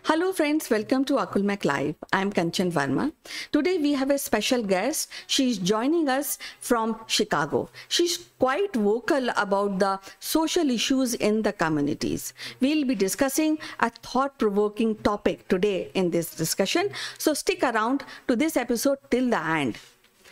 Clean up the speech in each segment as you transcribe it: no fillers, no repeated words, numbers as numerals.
Hello friends, welcome to Akulmek Live. I'm Kanchan Verma. Today we have a special guest. She's joining us from Chicago. She's quite vocal about the social issues in the communities. We'll be discussing a thought-provoking topic today in this discussion. So stick around to this episode till the end.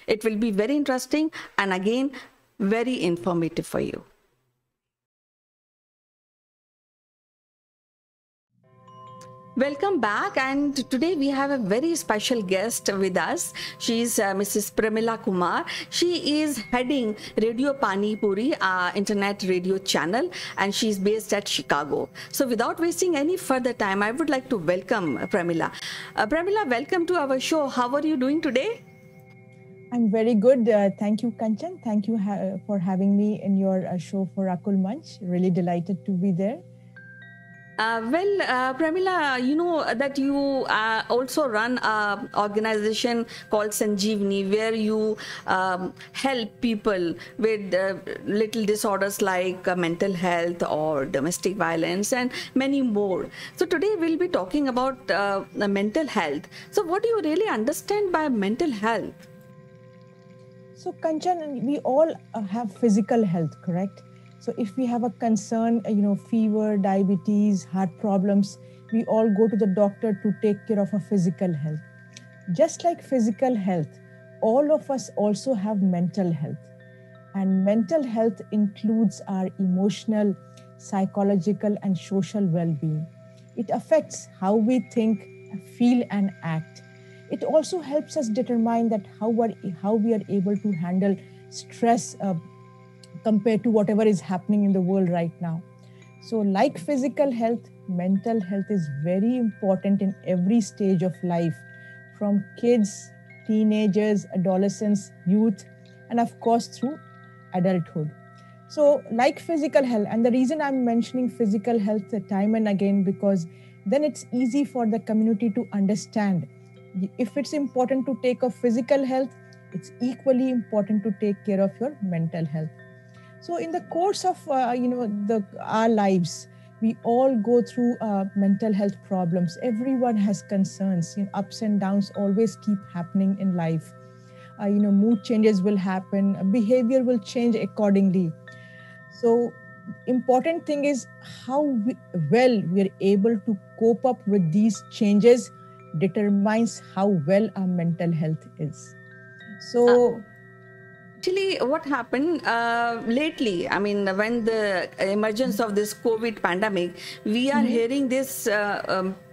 It will be very interesting and again, very informative for you. Welcome back, and today we have a very special guest with us. She's Mrs. Pramila Kumar. She is heading Radio Pani Puri internet radio channel, and she's based at Chicago. So without wasting any further time, I would like to welcome Pramila. Pramila, welcome to our show. How are you doing today? I'm very good. Thank you, Kanchan. Thank you for having me in your show for Akul Manch. Really delighted to be there. Pramila, you know that you also run an organization called Sanjeevani, where you help people with little disorders like mental health or domestic violence and many more. So today we'll be talking about mental health. So what do you really understand by mental health? So Kanchan, we all have physical health, correct? So if we have a concern, fever, diabetes, heart problems, we all go to the doctor to take care of our physical health. Just like physical health, all of us also have mental health. And mental health includes our emotional, psychological, and social well-being. It affects how we think, feel, and act. It also helps us determine that how we are able to handle stress compared to whatever is happening in the world right now. So like physical health, mental health is very important in every stage of life, from kids, teenagers, adolescents, youth, and of course through adulthood. So like physical health, and the reason I'm mentioning physical health time and again, because then it's easy for the community to understand. If it's important to take care of physical health, it's equally important to take care of your mental health. So in the course of our lives, we all go through mental health problems. Everyone has concerns. Ups and downs always keep happening in life. Mood changes will happen. Behavior will change accordingly. So important thing is how well we are able to cope up with these changes determines how well our mental health is. So actually, what happened lately, I mean, when the emergence of this COVID pandemic, we are hearing this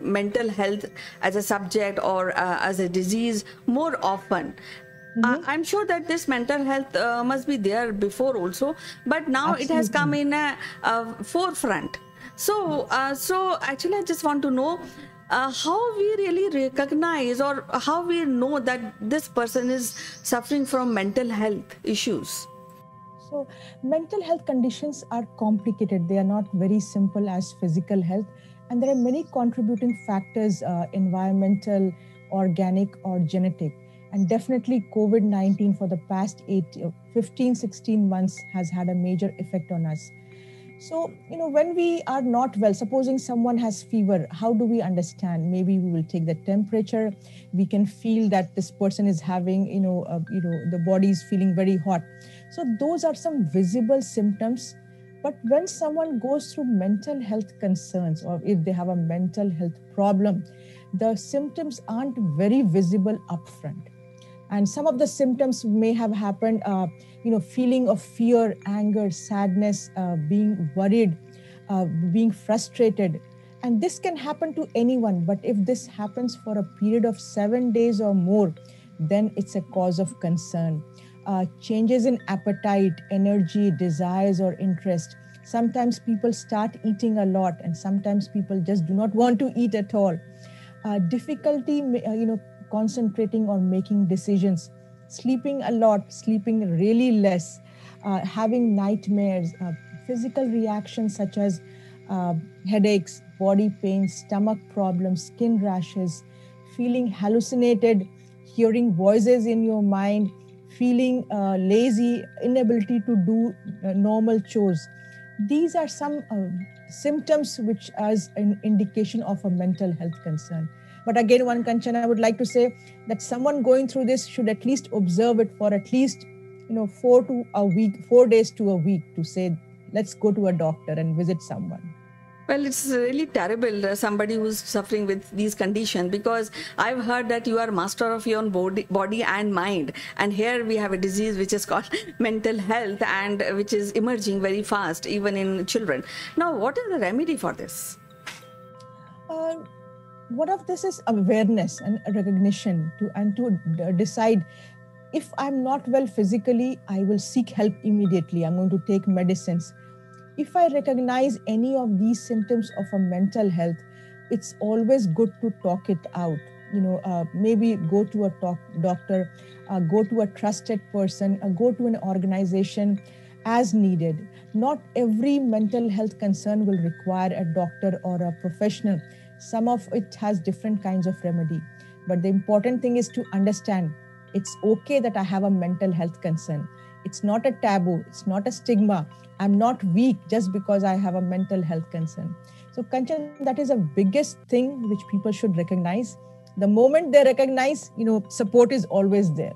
mental health as a subject or as a disease more often. I'm sure that this mental health must be there before also, but now Absolutely. It has come in a forefront. So actually, I just want to know how we really recognize or how we know that this person is suffering from mental health issues. So mental health conditions are complicated. They are not very simple as physical health. And there are many contributing factors, environmental, organic, or genetic. And definitely COVID-19 for the past 15, 16 months has had a major effect on us. So, when we are not well, supposing someone has fever, how do we understand? Maybe we will take the temperature. We can feel that this person is having, the body is feeling very hot. So those are some visible symptoms. But when someone goes through mental health concerns, or if they have a mental health problem, the symptoms aren't very visible upfront. And some of the symptoms may have happened, feeling of fear, anger, sadness, being worried, being frustrated. And this can happen to anyone. But if this happens for a period of 7 days or more, then it's a cause of concern. Changes in appetite, energy, desires, or interest. Sometimes people start eating a lot, and sometimes people just do not want to eat at all. Difficulty, concentrating on making decisions, sleeping a lot, sleeping really less, having nightmares, physical reactions such as headaches, body pain, stomach problems, skin rashes, feeling hallucinated, hearing voices in your mind, feeling lazy, inability to do normal chores. These are some symptoms which as an indication of a mental health concern. But again, one concern I would like to say that someone going through this should at least observe it for at least 4 days to a week to say, let's go to a doctor and visit someone. Well, it's really terrible, somebody who's suffering with these conditions, because I've heard that you are master of your own body and mind. And here we have a disease which is called mental health, and which is emerging very fast, even in children. Now, what is the remedy for this? One of this is awareness and recognition to decide, if I'm not well physically, I will seek help immediately. I'm going to take medicines. If I recognize any of these symptoms of a mental health, it's always good to talk it out. Maybe go to a doctor, go to a trusted person, go to an organization as needed. Not every mental health concern will require a doctor or a professional. Some of it has different kinds of remedy. But the important thing is to understand it's okay that I have a mental health concern. It's not a taboo. It's not a stigma. I'm not weak just because I have a mental health concern. So, Kanchan, that is the biggest thing which people should recognize. The moment they recognize, support is always there.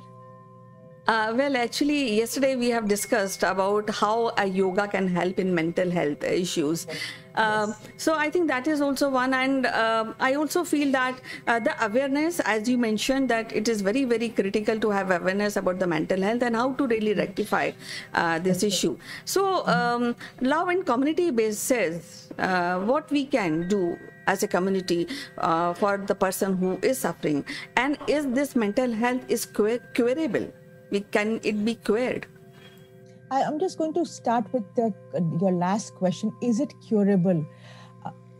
Well, actually, yesterday we have discussed about how yoga can help in mental health issues. So I think that is also one, and I also feel that the awareness, as you mentioned, that it is very, very critical to have awareness about the mental health and how to really rectify this issue. So now in community basis, what we can do as a community for the person who is suffering, and is this mental health is curable? Can it be cured? I'm just going to start with your last question. Is it curable?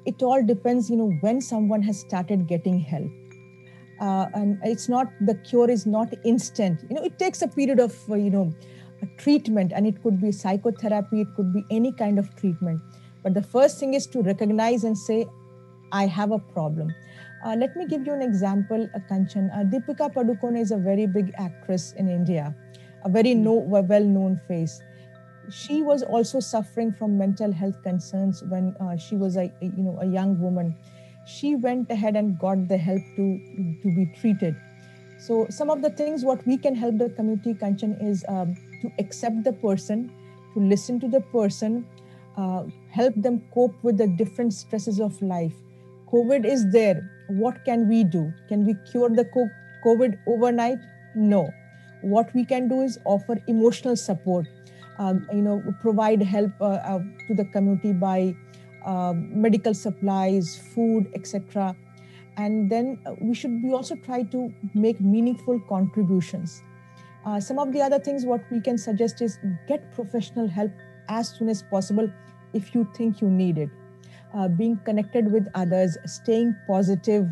It all depends, when someone has started getting help. And it's not, the cure is not instant. It takes a period of, a treatment, and it could be psychotherapy, it could be any kind of treatment. But the first thing is to recognize and say, I have a problem. Let me give you an example, Kanchan. Deepika Padukone is a very big actress in India, a very well-known face. She was also suffering from mental health concerns when she was a young woman. She went ahead and got the help to be treated. So some of the things what we can help the community, Kanchan, is to accept the person, to listen to the person, help them cope with the different stresses of life. COVID is there. What can we do? Can we cure the COVID overnight? No. What we can do is offer emotional support, provide help to the community by medical supplies, food, etc. And then we should also try to make meaningful contributions. Some of the other things what we can suggest is get professional help as soon as possible if you think you need it. Being connected with others, staying positive,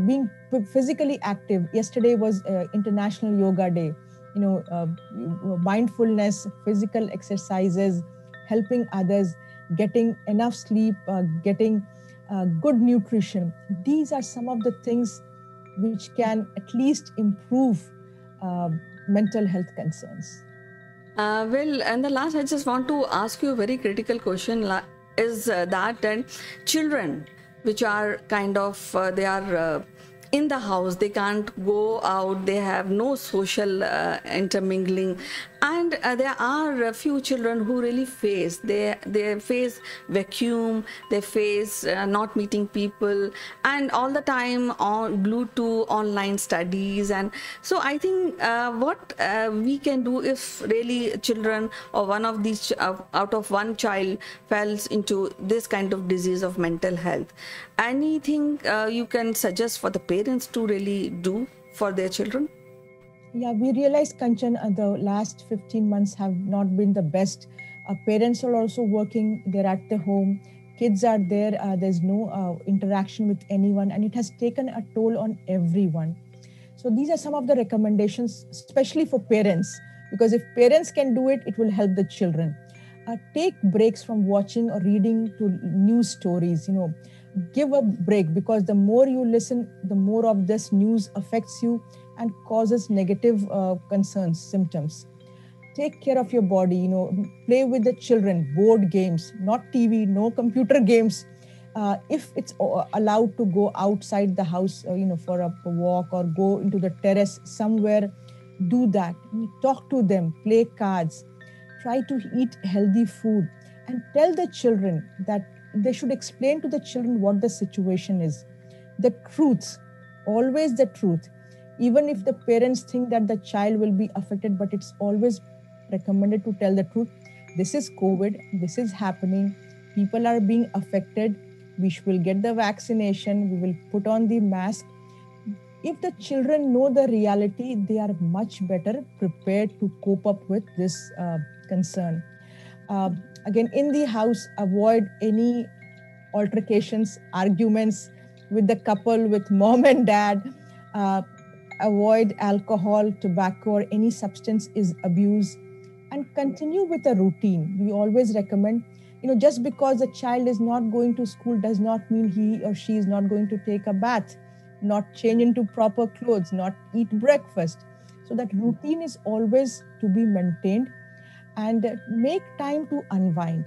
being physically active. Yesterday was International Yoga Day. Mindfulness, physical exercises, helping others, getting enough sleep, getting good nutrition. These are some of the things which can at least improve mental health concerns. Well, and the last, I just want to ask you a very critical question. Is that children which are kind of they are in the house, they can't go out, they have no social intermingling, and there are a few children who really face they face vacuum, they face not meeting people, and all the time glued to online studies. And so I think what we can do, if really children or one of these out of one child falls into this kind of disease of mental health, anything you can suggest for the parents to really do for their children? Yeah, we realized, Kanchan, the last 15 months have not been the best. Parents are also working, they're at the home, kids are there, there's no interaction with anyone, and it has taken a toll on everyone. So these are some of the recommendations, especially for parents, because if parents can do it, it will help the children. Take breaks from watching or reading to news stories, give a break, because the more you listen, the more of this news affects you and causes negative concerns, symptoms. take care of your body, play with the children, board games, not TV, no computer games. If it's allowed to go outside the house, for a walk or go into the terrace somewhere, do that. Talk to them, play cards, try to eat healthy food, and tell the children that they should explain to the children what the situation is. The truth, always the truth. Even if the parents think that the child will be affected, but it's always recommended to tell the truth. This is COVID, this is happening, people are being affected, we will get the vaccination, we will put on the mask. If the children know the reality, they are much better prepared to cope up with this concern. Again, in the house, avoid any altercations, arguments with the couple, with mom and dad. Avoid alcohol, tobacco, or any substance abuse, and continue with a routine. We always recommend, just because a child is not going to school does not mean he or she is not going to take a bath, not change into proper clothes, not eat breakfast. So that routine is always to be maintained, and make time to unwind.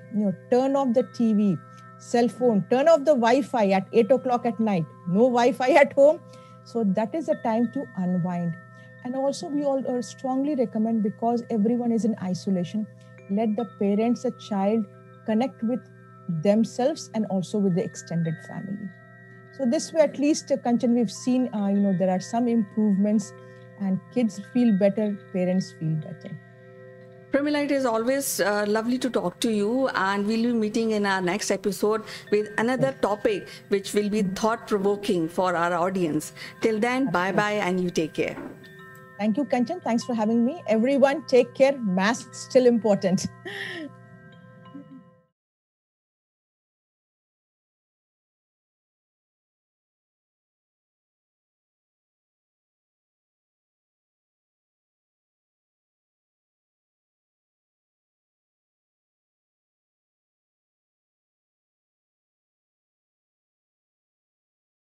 Turn off the TV, cell phone, turn off the Wi-Fi at 8 o'clock at night. No Wi-Fi at home. So that is a time to unwind. And also we all strongly recommend, because everyone is in isolation, let the parents, the child connect with themselves and also with the extended family. So this way, at least, Kanchan, we've seen, there are some improvements, and kids feel better, parents feel better. Pramila, it is always lovely to talk to you, and we'll be meeting in our next episode with another topic which will be thought-provoking for our audience. Till then, bye-bye, and you take care. Thank you, Kanchan. Thanks for having me. Everyone, take care. Masks still important.